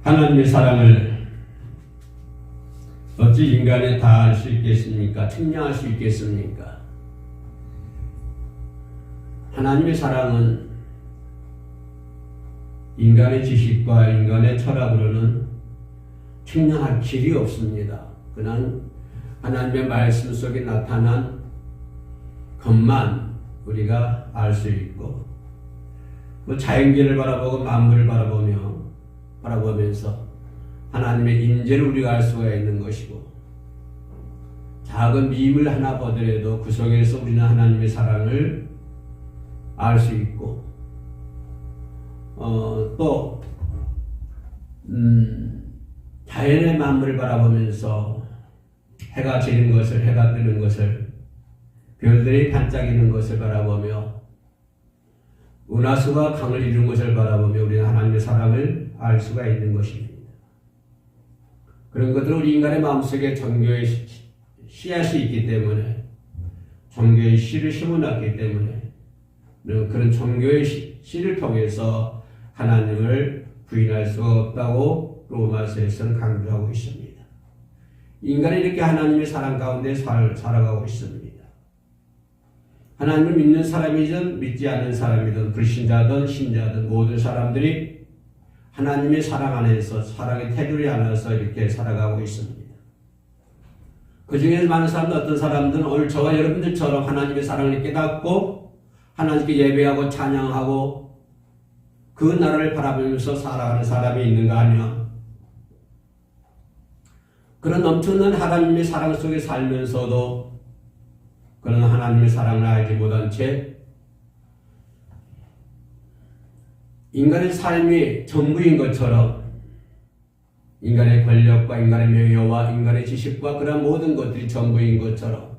하나님의 사랑을 어찌 인간에 다 알 수 있겠습니까? 측량할 수 있겠습니까? 하나님의 사랑은 인간의 지식과 인간의 철학으로는 측량할 길이 없습니다. 그냥 하나님의 말씀 속에 나타난 것만 우리가 알 수 있고, 그 자연계를 바라보고 만물을 바라보면서 하나님의 임재를 우리가 알 수가 있는 것이고, 작은 미물 하나 보더라도 그 속에서 우리는 하나님의 사랑을 알 수 있고, 또 자연의 만물을 바라보면서 해가 지는 것을, 해가 뜨는 것을, 별들이 반짝이는 것을 바라보며 은하수가 강을 이룬 것을 바라보며 우리는 하나님의 사랑을 알 수가 있는 것입니다. 그런 것들은 우리 인간의 마음속에 종교의 씨앗이 있기 때문에, 종교의 씨를 심어놨기 때문에 그런 종교의 씨를 통해서 하나님을 부인할 수가 없다고 로마서에서는 강조하고 있습니다. 인간이 이렇게 하나님의 사랑 가운데 살아가고 있습니다. 하나님을 믿는 사람이든 믿지 않는 사람이든 불신자든 신자든 모든 사람들이 하나님의 사랑 안에서, 사랑의 테두리 안에서 이렇게 살아가고 있습니다. 그 중에서 많은 사람들, 어떤 사람들은 오늘 저와 여러분들처럼 하나님의 사랑을 깨닫고 하나님께 예배하고 찬양하고 그 나라를 바라보면서 살아가는 사람이 있는가 하면, 그런 넘치는 하나님의 사랑 속에 살면서도 그런 하나님의 사랑을 알지 못한 채 인간의 삶이 전부인 것처럼, 인간의 권력과 인간의 명예와 인간의 지식과 그런 모든 것들이 전부인 것처럼,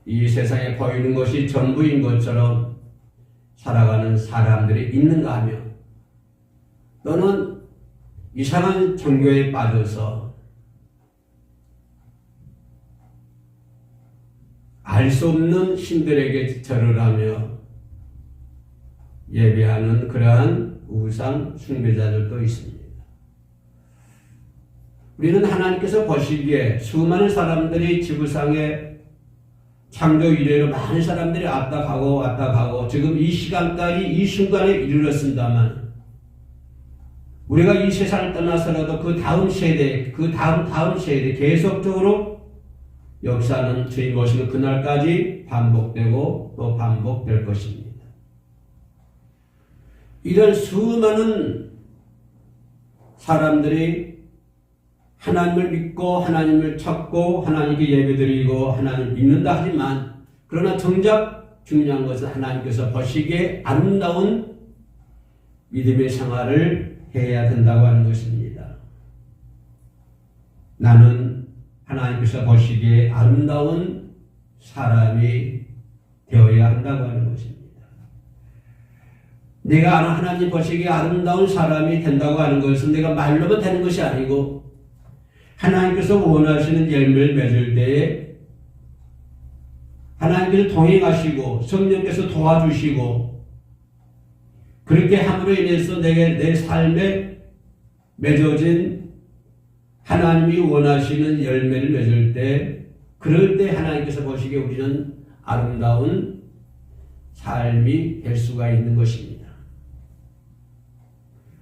이 세상에 보이는 것이 전부인 것처럼 살아가는 사람들이 있는가 하면, 또는 이상한 종교에 빠져서 알 수 없는 신들에게 절을 하며 예배하는 그러한 우상 숭배자들도 있습니다. 우리는 하나님께서 보시기에 수많은 사람들이 지구상에 창조 이래로 많은 사람들이 왔다 가고 지금 이 시간까지 이 순간에 이르렀습니다만, 우리가 이 세상을 떠나서라도 그 다음 세대, 그 다음 세대 계속적으로 역사는 주님 오시는 그날까지 반복되고 또 반복될 것입니다. 이런 수많은 사람들이 하나님을 믿고 하나님을 찾고 하나님께 예배드리고 하나님을 믿는다 하지만, 그러나 정작 중요한 것은 하나님께서 보시기에 아름다운 믿음의 생활을 해야 된다고 하는 것입니다. 나는 하나님께서 보시기에 아름다운 사람이 되어야 한다고 하는 것입니다. 내가 하나님 보시기에 아름다운 사람이 된다고 하는 것은 내가 말로만 되는 것이 아니고, 하나님께서 원하시는 열매를 맺을 때에 하나님께서 동행하시고 성령께서 도와주시고, 그렇게 함으로 인해서 내 삶에 맺어진 하나님이 원하시는 열매를 맺을 때, 그럴 때 하나님께서 보시기에 우리는 아름다운 삶이 될 수가 있는 것입니다.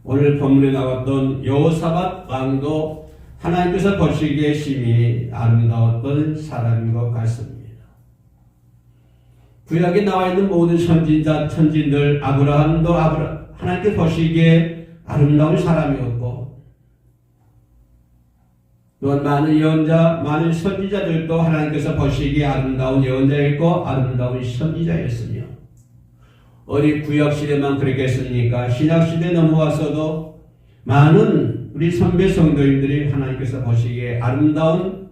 오늘 본문에 나왔던 여호사밧 왕도 하나님께서 보시기에 심히 아름다웠던 사람인 것 같습니다. 구약에 나와 있는 모든 선지자, 천지들, 아브라함도 하나님께 보시기에 아름다운 사람이었고, 또한 많은 예언자, 많은 선지자들도 하나님께서 보시기에 아름다운 예언자였고 아름다운 선지자였으며, 어디 구약시대만 그랬겠습니까? 신약시대 넘어와서도 많은 우리 선배 성도님들이 하나님께서 보시기에 아름다운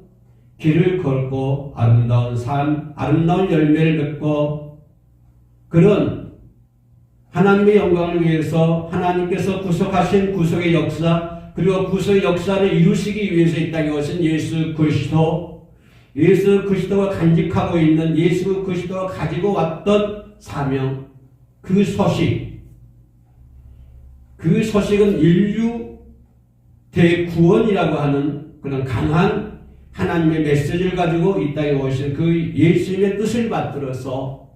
길을 걷고 아름다운 삶, 아름다운 열매를 맺고, 그런 하나님의 영광을 위해서 하나님께서 구속하신 구속의 역사, 그리고 구속의 역사를 이루시기 위해서 이 땅에 오신 예수 그리스도가 간직하고 있는 예수 그리스도가 가지고 왔던 사명, 그 소식은 인류 대구원이라고 하는 그런 강한 하나님의 메시지를 가지고 이 땅에 오신 그 예수님의 뜻을 받들어서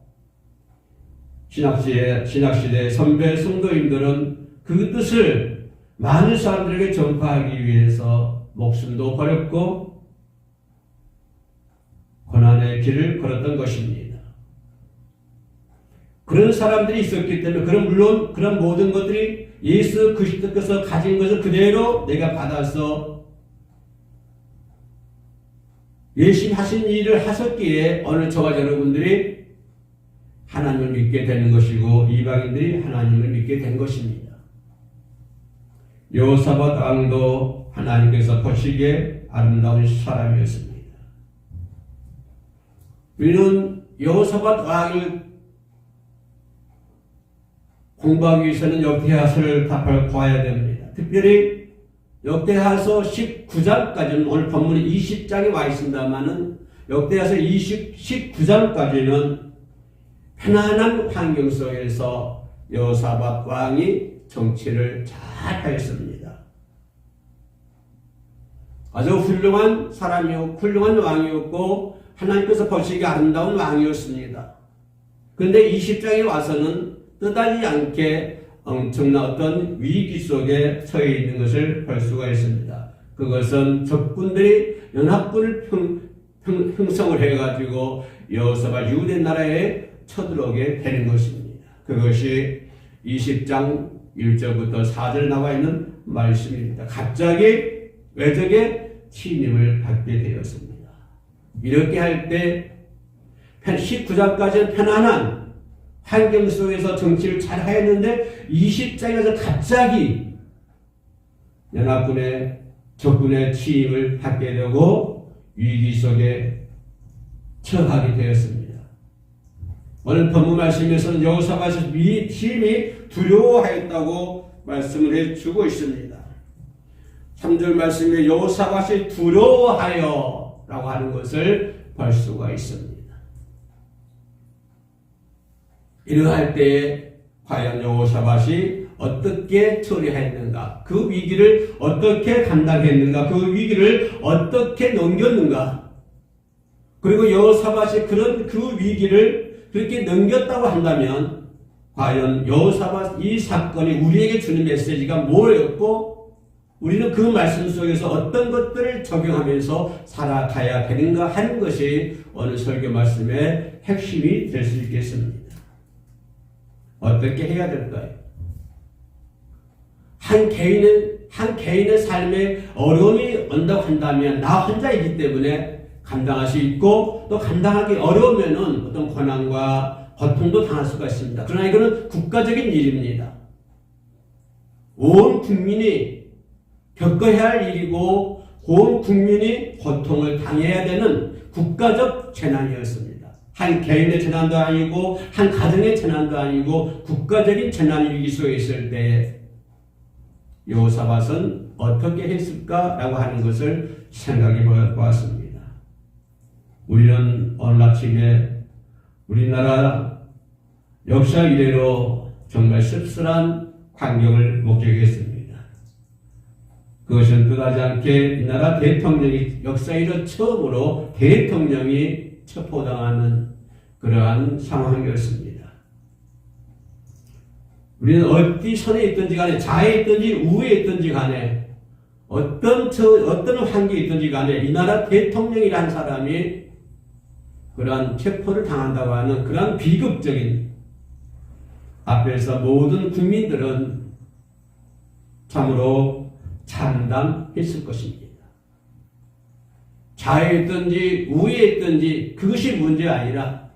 신학시대 선배 성도님들은 그 뜻을 많은 사람들에게 전파하기 위해서 목숨도 버렸고 고난의 길을 걸었던 것입니다. 그런 사람들이 있었기 때문에 물론 그런 모든 것들이 예수 그리스도께서 가진 것을 그대로 내가 받아서 열심히 하신 일을 하셨기에 어느 저와 여러분들이 하나님을 믿게 되는 것이고 이방인들이 하나님을 믿게 된 것입니다. 여호사밧 왕도 하나님께서 보시기에 아름다운 사람이었습니다. 우리는 여호사밧 왕을 공부하기 위해서는 역대하서를 봐야 됩니다. 특별히 역대하서 19장까지는 오늘 본문 20장에 와 있습니다만은 역대하서 19장까지는 편안한 환경 속에서 여호사밧 왕이 정치를 잘 하였습니다. 아주 훌륭한 사람이었고 훌륭한 왕이었고 하나님께서 보시기에 아름다운 왕이었습니다. 그런데 20장에 와서는 뜻하지 않게 엄청난 어떤 위기 속에 처해 있는 것을 볼 수가 있습니다. 그것은 적군들이 연합군을 형성을 해가지고 여호사밧 유대 나라에 쳐들어오게 되는 것입니다. 그것이 20장 1절부터 4절 나와 있는 말씀입니다. 갑자기 외적의 침입을 받게 되었습니다. 이렇게 할 때 19장까지는 편안한 환경 속에서 정치를 잘 하였는데 20장에서 갑자기 연합군의 적군의 침입을 받게 되고 위기 속에 처하게 되었습니다. 오늘 본문 말씀에서는 여호사밧이 심히 두려워하였다고 말씀을 해주고 있습니다. 3절 말씀에 여호사밧이 두려워하여 라고 하는 것을 볼 수가 있습니다. 이러할 때에 과연 여호사밧이 어떻게 처리했는가, 그 위기를 어떻게 감당했는가, 그 위기를 어떻게 넘겼는가, 그리고 여호사밧이 그 위기를 그렇게 넘겼다고 한다면 과연 여호사밧 이 사건이 우리에게 주는 메시지가 뭐였고 우리는 그 말씀 속에서 어떤 것들을 적용하면서 살아가야 되는가 하는 것이 오늘 설교 말씀의 핵심이 될 수 있겠습니다. 어떻게 해야 될까요? 한 개인의 삶에 어려움이 온다고 한다면 나 혼자이기 때문에 감당할 수 있고 또 감당하기 어려우면은 어떤 고난과 고통도 당할 수가 있습니다. 그러나 이거는 국가적인 일입니다. 온 국민이 겪어야 할 일이고 온 국민이 고통을 당해야 되는 국가적 재난이었습니다. 한 개인의 재난도 아니고 한 가정의 재난도 아니고 국가적인 재난 위기 속에 있을 때 여호사밧은 어떻게 했을까라고 하는 것을 생각해 보았습니다. 우리는 오늘 아침에 우리나라 역사 이래로 정말 씁쓸한 광경을 목격했습니다. 그것은 뜻하지 않게 이 나라 대통령이 역사 이래 처음으로 대통령이 첩보당하는 그러한 상황이었습니다. 우리는 어디 선에 있든지 간에 좌에 있든지 우에 있든지 간에 어떤 환경에 있든지 간에 이 나라 대통령이라는 사람이 그러한 체포를 당한다고 하는 그러한 비극적인 앞에서 모든 국민들은 참으로 참담했을 것입니다. 좌에 있든지 우에 있든지 그것이 문제가 아니라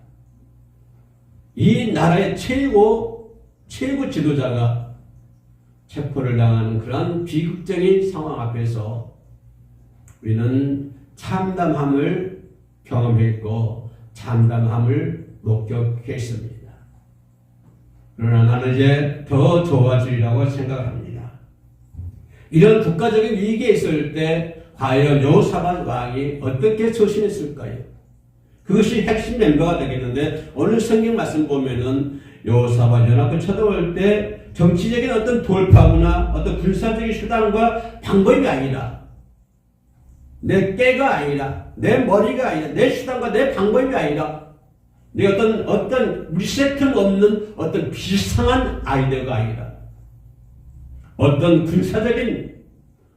이 나라의 최고 지도자가 체포를 당하는 그런 비극적인 상황 앞에서 우리는 참담함을 경험했고 참담함을 목격했습니다. 그러나 나는 이제 더 좋아지리라고 생각합니다. 이런 국가적인 위기에 있을 때 과연 여호사밧 왕이 어떻게 처신했을까요? 그것이 핵심 멤버가 되겠는데 오늘 성경 말씀 보면은 여호사밧 연합군 쳐들어올 때 정치적인 어떤 돌파구나 어떤 군사적인 수단과 방법이 아니라 내 깨가 아니라 내 머리가 아니라 내 수단과 내 방법이 아니라 내 어떤 리셋틈 없는 어떤 비상한 아이디어가 아니라 어떤 군사적인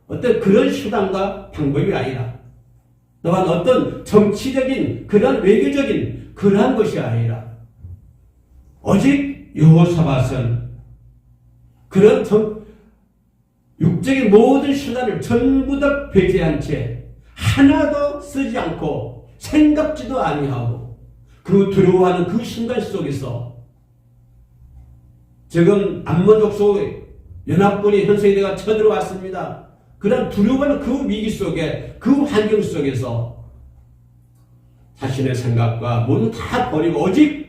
어떤 그런 수단과 방법이 아니라 또한 어떤 정치적인 그런 외교적인 그러한 것이 아니라 오직 여호사밧은 그런 육적인 모든 수단을 전부 다 배제한 채 하나도 쓰지 않고 생각지도 아니하고 그 두려워하는 그 순간 속에서 지금 암몬족속 연합군이 현세대가 쳐들어왔습니다. 그런 두려워하는 그 위기 속에 그 환경 속에서 자신의 생각과 모든 다 버리고 오직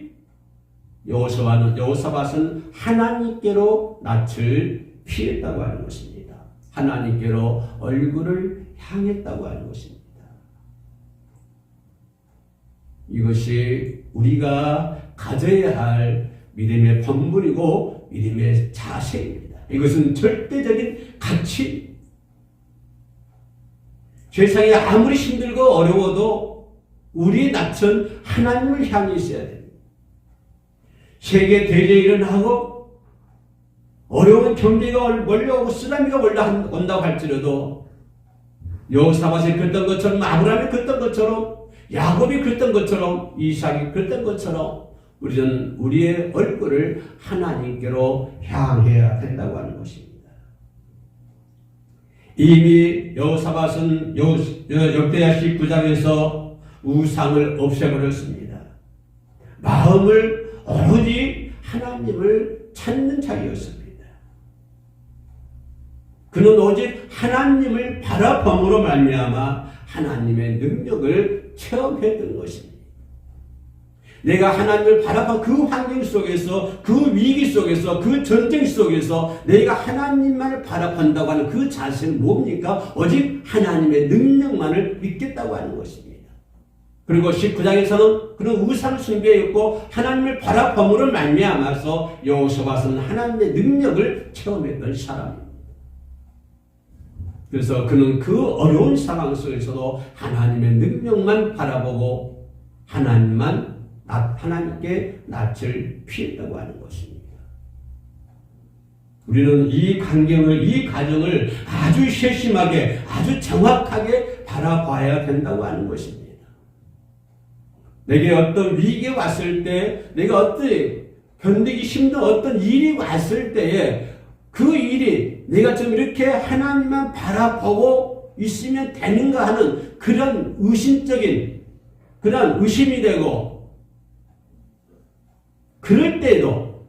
여호사밧은 하나님께로 낯을 피했다고 하는 것입니다. 하나님께로 얼굴을 향했다고 하는 것입니다. 이것이 우리가 가져야 할 믿음의 본분이고 믿음의 자세입니다. 이것은 절대적인 가치. 세상이 아무리 힘들고 어려워도 우리의 낯은 하나님을 향해 있어야 됩니다. 세계 대전이 일어나고 어려운 경제가 몰려오고 쓰나미가 올라온다고 할지라도 여호사밧이 그랬던 것처럼 아브라함이 그랬던 것처럼 야곱이 그랬던 것처럼 이삭이 그랬던 것처럼 우리는 우리의 얼굴을 하나님께로 향해야 된다고 하는 것입니다. 이미 여호사밧은 역대하 19장에서 우상을 없애버렸습니다. 마음을 오로지 하나님을 찾는 자리였습니다. 그는 오직 하나님을 바라봄으로 말미암아 하나님의 능력을 체험했던 것입니다. 내가 하나님을 바라본 그 환경 속에서 그 위기 속에서 그 전쟁 속에서 내가 하나님만을 바라본다고 하는 그 자세는 뭡니까? 오직 하나님의 능력만을 믿겠다고 하는 것입니다. 그리고 19장에서는 그런 우상 숭배였고 하나님을 바라봄으로 말미암아서 여호사밧은 하나님의 능력을 체험했던 사람입니다. 그래서 그는 그 어려운 상황 속에서도 하나님의 능력만 바라보고 하나님께 낯을 피했다고 하는 것입니다. 우리는 이 광경을, 이 과정을 아주 세심하게, 아주 정확하게 바라봐야 된다고 하는 것입니다. 내게 어떤 위기가 왔을 때, 내가 어떤 견디기 힘든 어떤 일이 왔을 때에 그 일이 내가 좀 이렇게 하나님만 바라보고 있으면 되는가 하는 그런 의심적인 그런 의심이 되고 그럴 때도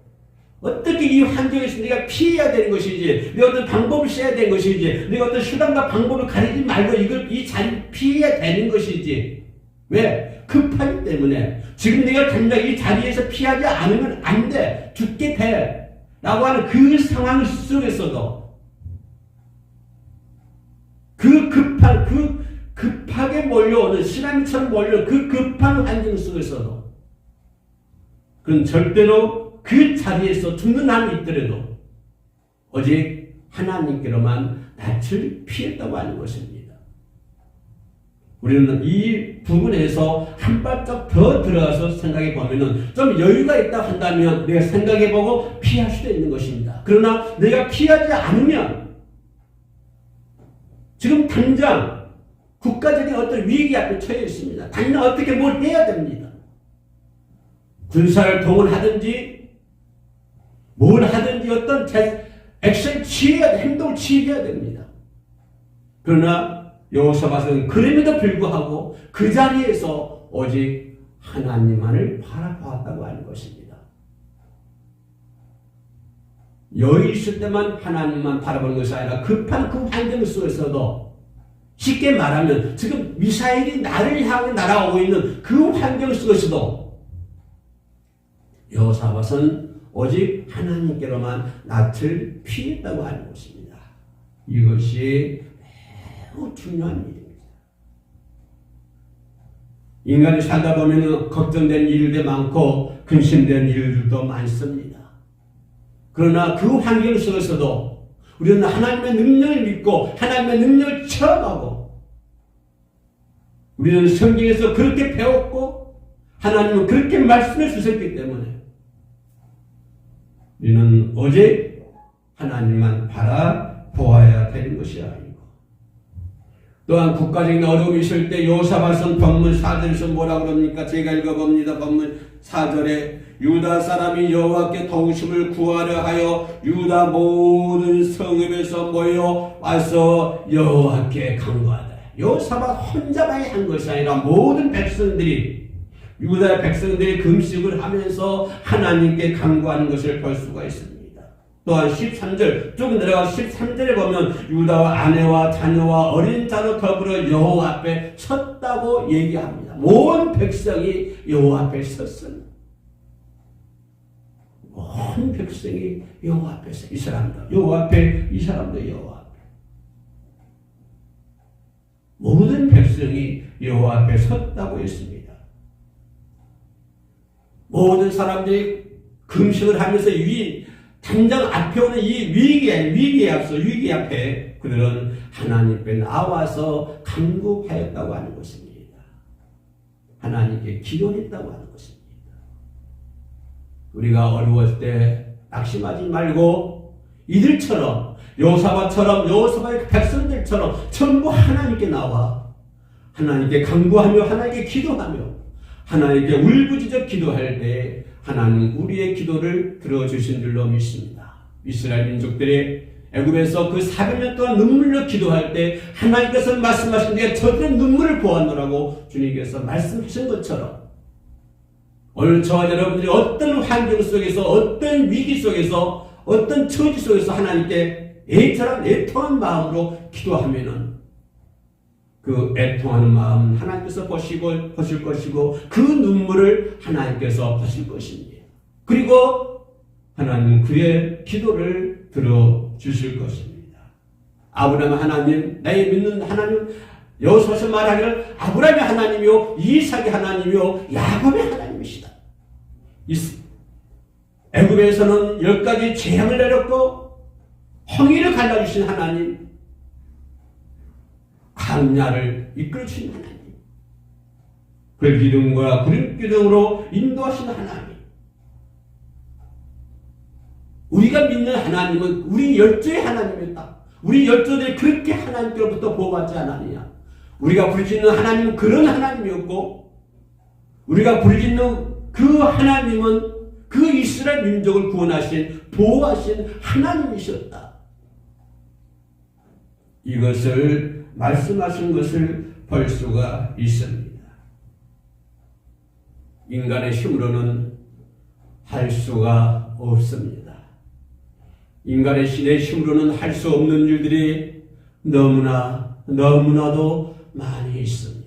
어떻게 이 환경에서 내가 피해야 되는 것인지 내가 어떤 방법을 써야 되는 것인지 내가 어떤 수단과 방법을 가리지 말고 이 자리를 피해야 되는 것인지 왜? 급하기 때문에 지금 내가 당장 이 자리에서 피하지 않으면 안 돼. 죽게 돼. 라고 하는 그 상황 속에서도 급하게 몰려오는 쓰나미처럼 몰려오는 그 급한 환경 속에서도 그건 절대로 그 자리에서 죽는 한이 있더라도 오직 하나님께로만 낯을 피했다고 하는 것입니다. 우리는 이 부분에서 한 발짝 더 들어가서 생각해 보면은 좀 여유가 있다 한다면 내가 생각해 보고 피할 수도 있는 것입니다. 그러나 내가 피하지 않으면 지금 당장 국가적인 어떤 위기 앞에 처해 있습니다. 당장 어떻게 뭘 해야 됩니다. 군사를 동원하든지 뭘 하든지 어떤 액션 취해야 돼, 행동을 취해야 됩니다. 그러나 여호사밧은 그럼에도 불구하고 그 자리에서 오직 하나님만을 바라보았다고 하는 것입니다. 여유 있을 때만 하나님만 바라보는 것이 아니라 급한 그 환경 속에서도 쉽게 말하면 지금 미사일이 나를 향해 날아오고 있는 그 환경 속에서도 여호사밧은 오직 하나님께로만 낯을 피했다고 하는 것입니다. 이것이 매우 중요한 일입니다. 인간이 살다 보면 걱정된 일도 많고 근심된 일들도 많습니다. 그러나 그 환경 속에서도 우리는 하나님의 능력을 믿고 하나님의 능력을 체험하고 우리는 성경에서 그렇게 배웠고 하나님은 그렇게 말씀해 주셨기 때문에 우리는 오직 하나님만 바라보아야 되는 것이 아니고 또한 국가적인 어려움이 있을 때 여호사밧은 본문 4절에서 뭐라고 그럽니까? 제가 읽어봅니다. 본문 4절에 유다 사람이 여호와께 도우심을 구하려 하여 유다 모든 성읍에서 모여 와서 여호와께 간구하더라. 여호사밧 혼자만이 한 것이 아니라 모든 백성들이 유다의 백성들이 금식을 하면서 하나님께 간구하는 것을 볼 수가 있습니다. 또한 13절 쭉 내려가 13절에 보면 유다와 아내와 자녀와 어린 자로 더불어 여호와 앞에 섰다고 얘기합니다. 모든 백성이 여호와 앞에 섰습니다. 온 백성이 여호와 앞에서 이 사람도 여호와 앞에 이 사람도 여호와 앞에 모든 백성이 여호와 앞에 섰다고 했습니다. 모든 사람들이 금식을 하면서 당장 앞에 오는 이 위기에 앞에 그들은 하나님 앞에 나와서 간구하였다고 하는 것입니다. 하나님께 기도했다고 하는 것입니다. 우리가 어려웠을 때 낙심하지 말고 이들처럼 여호사밧의 백성들처럼 전부 하나님께 나와 하나님께 간구하며 하나님께 기도하며 하나님께 울부짖어 기도할 때 하나님 우리의 기도를 들어주신 줄로 믿습니다. 이스라엘 민족들이 애굽에서 그 400년 동안 눈물로 기도할 때 하나님께서 말씀하신 데 저들의 눈물을 보았노라고 주님께서 말씀하신 것처럼 오늘 저와 여러분들이 어떤 환경 속에서 어떤 위기 속에서 어떤 처지 속에서 하나님께 애통한 마음으로 기도하면은 그 애통하는 마음은 하나님께서 보실 것이고 그 눈물을 하나님께서 보실 것입니다. 그리고 하나님은 그의 기도를 들어주실 것입니다. 아브라함 하나님, 나의 믿는 하나님, 여호수아서 말하기를 아브라함의 하나님이요 이삭의 하나님이요 야곱의 하나님이시다. 애굽에서는 10가지 재앙을 내렸고 홍해를 갈라주신 하나님, 광야를 이끌어주신 하나님, 불기둥과 구름기둥으로 인도하신 하나님, 우리가 믿는 하나님은 우리 열조의 하나님이었다. 우리 열조들이 그렇게 하나님께로부터 보호받지 않았느냐. 우리가 부르짖는 하나님은 그런 하나님이었고 우리가 부르짖는 그 하나님은 그 이스라엘 민족을 구원하신 보호하신 하나님이셨다. 이것을 말씀하신 것을 볼 수가 있습니다. 인간의 힘으로는 할 수가 없습니다. 인간의 신의 힘으로는 할 수 없는 일들이 너무나도 많이 있습니다.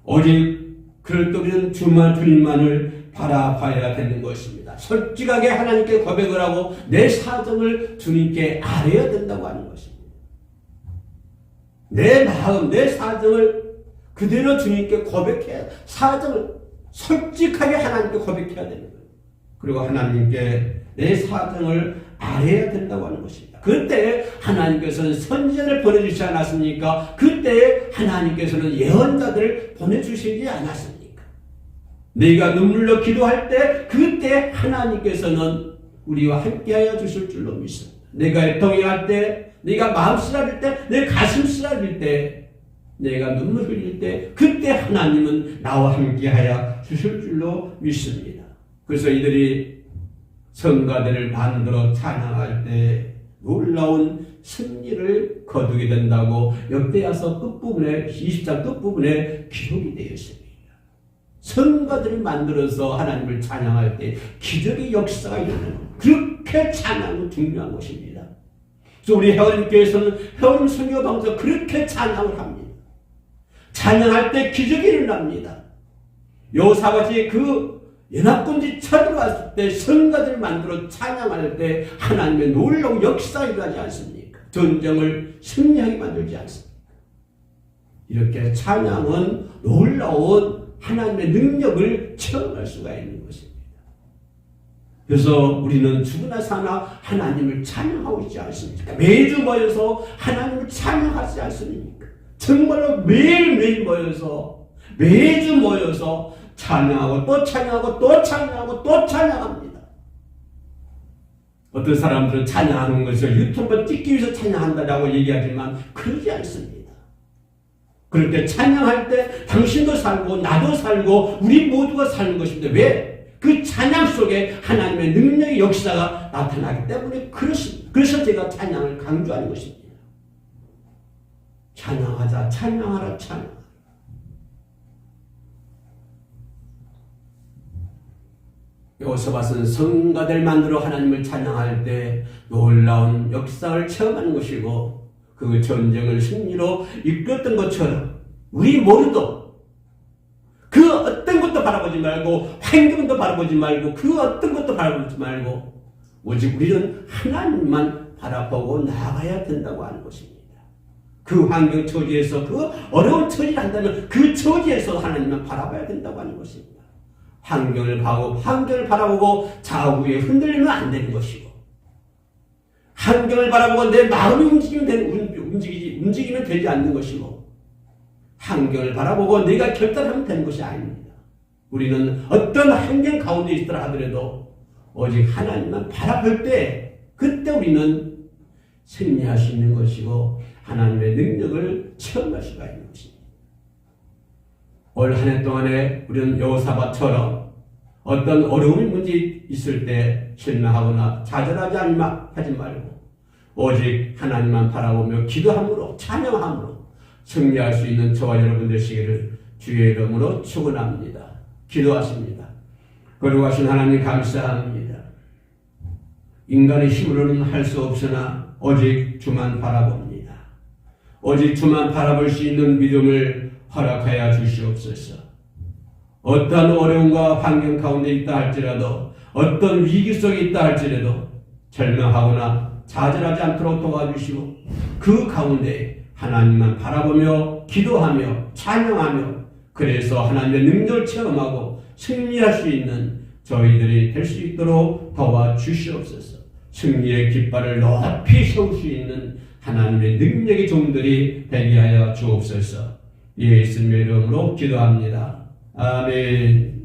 오직 그럴 때 우리는 주님만을 바라봐야 되는 것입니다. 솔직하게 하나님께 고백을 하고 내 사정을 주님께 아뢰어야 된다고 하는 것입니다. 내 마음, 내 사정을 그대로 주님께 고백해야, 사정을 솔직하게 하나님께 고백해야 되는 거예요. 그리고 하나님께 내 사정을 아뢰어야 된다고 하는 것입니다. 그때 하나님께서는 선지자를 보내주시지 않았습니까? 그때 하나님께서는 예언자들을 보내주시지 않았습니까? 네가 눈물로 기도할 때 그때 하나님께서는 우리와 함께하여 주실 줄로 믿습니다. 내가 애통해할 때, 네가 마음 쓰라릴 때, 내 가슴 쓰라릴 때, 내가 눈물 흘릴 때 그때 하나님은 나와 함께하여 주실 줄로 믿습니다. 그래서 이들이 성가대를 만들어 찬양할 때 놀라운 승리를 거두게 된다고 역대하서 끝부분에 20장 끝부분에 기록이 되어 있습니다. 성가대를 만들어서 하나님을 찬양할 때 기적의 역사가 일어나는 그렇게 찬양은 중요한 것입니다. 그래서 우리 회원님께서는 회원님 선교방에서 그렇게 찬양을 합니다. 찬양할 때 기적이 일어납니다. 여호사밧이 그 연합군이 쳐들어왔을 때 성가대를 만들어 찬양할 때 하나님의 놀라운 역사가 일어나지 않습니까? 전쟁을 승리하게 만들지 않습니까? 이렇게 찬양은 놀라운 하나님의 능력을 체험할 수가 있는 것입니다. 그래서 우리는 죽으나 사나 하나님을 찬양하고 있지 않습니까? 매주 모여서 하나님을 찬양하지 않습니까? 정말로 매일매일 모여서 매주 모여서 찬양하고 또 찬양하고 또 찬양하고 또 찬양합니다. 어떤 사람들은 찬양하는 것을 유튜브에 찍기 위해서 찬양한다라고 얘기하지만 그러지 않습니다. 그럴 때 찬양할 때 당신도 살고 나도 살고 우리 모두가 사는 것인데 왜? 그 찬양 속에 하나님의 능력의 역사가 나타나기 때문에 그렇습니다. 그래서 제가 찬양을 강조하는 것입니다. 찬양하자, 찬양하라, 찬양. 여호사밧은 성가대를 만들어 하나님을 찬양할 때 놀라운 역사를 체험하는 것이고 그 전쟁을 승리로 이끌었던 것처럼 우리 모두도 그 어떤 것도 바라보지 말고 환경도 바라보지 말고 그 어떤 것도 바라보지 말고 오직 우리는 하나님만 바라보고 나아가야 된다고 하는 것입니다. 그 환경 처지에서 그 어려운 처지를 한다면 그 처지에서 하나님만 바라봐야 된다고 하는 것입니다. 환경을 바라보고 좌우에 흔들리면 안 되는 것이고 환경을 바라보고 내 마음이 움직이면 되지 않는 것이고 환경을 바라보고 내가 결단하면 되는 것이 아닙니다. 우리는 어떤 환경 가운데 있더라 하더라도 오직 하나님만 바라볼 때 그때 우리는 승리할 수 있는 것이고 하나님의 능력을 체험할 수가 있는 것입니다. 올 한 해 동안에 우리는 여호사밧처럼 어떤 어려움이 문제 있을 때 실망하거나 좌절하지 하지 말고 오직 하나님만 바라보며 기도함으로 찬양함으로 승리할 수 있는 저와 여러분 되시기를 주의 이름으로 축원합니다. 기도하십니다. 거룩하신 하나님 감사합니다. 인간의 힘으로는 할 수 없으나 오직 주만 바라봅니다. 오직 주만 바라볼 수 있는 믿음을 허락하여 주시옵소서. 어떤 어려움과 환경 가운데 있다 할지라도 어떤 위기 속에 있다 할지라도 절망하거나 좌절하지 않도록 도와주시고 그 가운데 하나님만 바라보며 기도하며 찬양하며 그래서 하나님의 능력을 체험하고 승리할 수 있는 저희들이 될 수 있도록 도와주시옵소서. 승리의 깃발을 높이 세울 수 있는 하나님의 능력의 종들이 되게 하여 주옵소서. 예수님의 이름으로 기도합니다. 아멘.